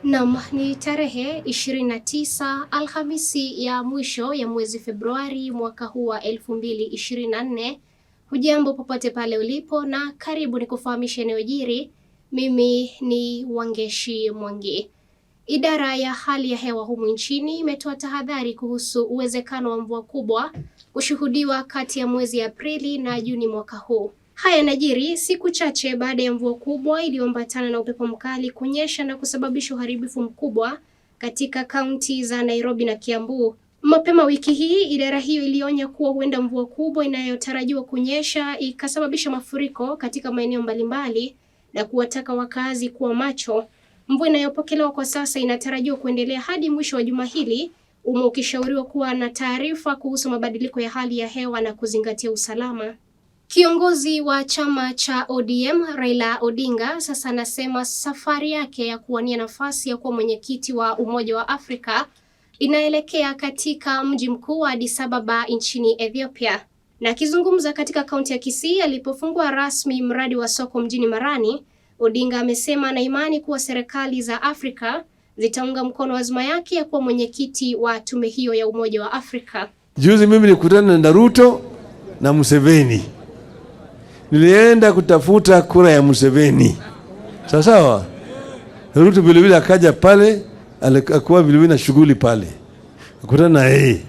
Naam, ni tarehe 29 Alhamisi ya mwisho ya mwezi Februari mwaka huu wa 2024. Hujambo popote pale ulipo na karibu ni kufahamisha yanayojiri. Mimi ni Wangeshi Mwangi. Idara ya hali ya hewa humu nchini imetoa tahadhari kuhusu uwezekano wa mvua kubwa kushuhudiwa kati ya mwezi Aprili na Juni mwaka huu. Haya yanajiri siku chache baada ya mvua kubwa iliyoambatana na upepo mkali kunyesha na kusababisha uharibifu mkubwa katika kaunti za Nairobi na Kiambu. Mapema wiki hii, idara hiyo ilionya kuwa huenda mvua kubwa inayotarajiwa kunyesha ikasababisha mafuriko katika maeneo mbalimbali na kuwataka wakazi kuwa macho. Mvua inayopokelewa kwa sasa inatarajiwa kuendelea hadi mwisho wa juma hili, ukishauriwa kuwa na taarifa kuhusu mabadiliko ya hali ya hewa na kuzingatia usalama. Kiongozi wa chama cha ODM Raila Odinga sasa anasema safari yake ya kuwania nafasi ya kuwa mwenyekiti wa Umoja wa Afrika inaelekea katika mji mkuu wa Addis Ababa nchini Ethiopia. Na akizungumza katika kaunti ya Kisii alipofungua rasmi mradi wa soko mjini Marani, Odinga amesema ana imani kuwa serikali za Afrika zitaunga mkono azma yake ya kuwa mwenyekiti wa tume hiyo ya Umoja wa Afrika. Juzi mimi nilikutana na Ruto na Museveni. Nilienda kutafuta kura ya Museveni. Sawa. Ruto vilevile akaja pale, alikuwa vilevile na shughuli pale. Nikutana na yeye.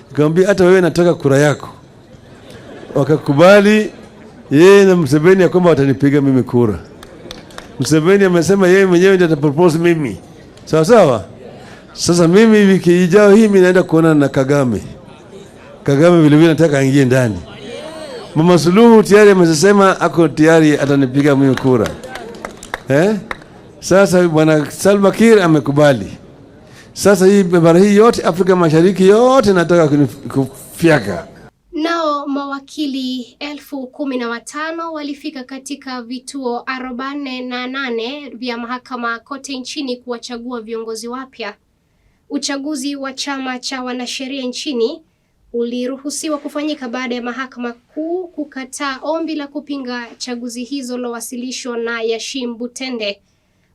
Nikamwambia hata wewe nataka kura yako. Wakakubali yeye na Museveni ya kwamba watanipiga mimi kura. Museveni amesema yeye mwenyewe ndiye atapropose mimi. Sawa. Sasa mimi wiki ijayo hii mimi naenda kuona na Kagame. Kagame vilevile nataka aingie ndani. Mama Suluhu tayari amesema ako tayari atanipiga mimi kura. Sasa bwana Salva Kiir amekubali. Sasa hii bara hii yote Afrika Mashariki yote nataka kufyaka. Nao mawakili 15,000 walifika katika vituo 48 vya mahakama kote nchini kuwachagua viongozi wapya. Uchaguzi wa chama cha wanasheria nchini uliruhusiwa kufanyika baada ya mahakama kuu kukataa ombi la kupinga chaguzi hizo lilowasilishwa na Yashim Butende.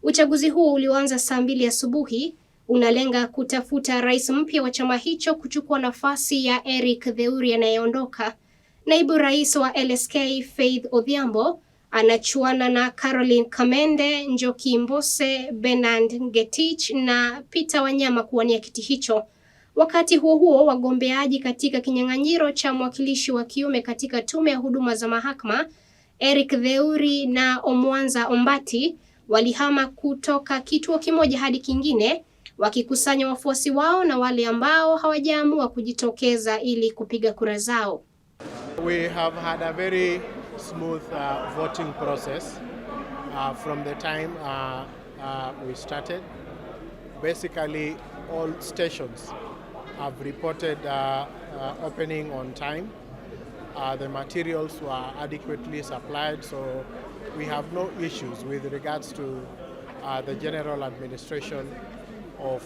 Uchaguzi huo ulioanza saa 2 asubuhi unalenga kutafuta rais mpya wa chama hicho kuchukua nafasi ya Eric Theuri anayeondoka. Naibu rais wa LSK Faith Odhiambo anachuana na Caroline Kamende, Njoki Mbose, Bernard Ngetich na Peter Wanyama kuwania kiti hicho. Wakati huo wagombeaji katika kinyang'anyiro cha mwakilishi wa kiume katika tume ya huduma za mahakama, Eric Theuri na Omwanza Ombati walihama kutoka kituo kimoja hadi kingine, wakikusanya wafuasi wao na wale ambao hawajaamua kujitokeza ili kupiga kura zao. We have had a very smooth voting process from the time we started. Basically, all stations have reported opening on time. The materials were adequately supplied, so we have no issues with regards to the general administration of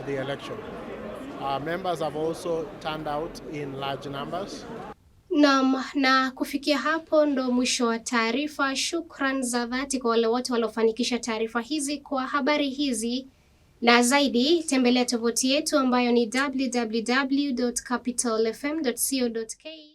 the election. Members have also turned out in large numbers. Na kufikia hapo ndo mwisho wa taarifa. Shukran za dhati kwa wale wote waliofanikisha taarifa hizi. Kwa habari hizi na zaidi, tembelea tovuti yetu ambayo ni www.capitalfm.co.ke.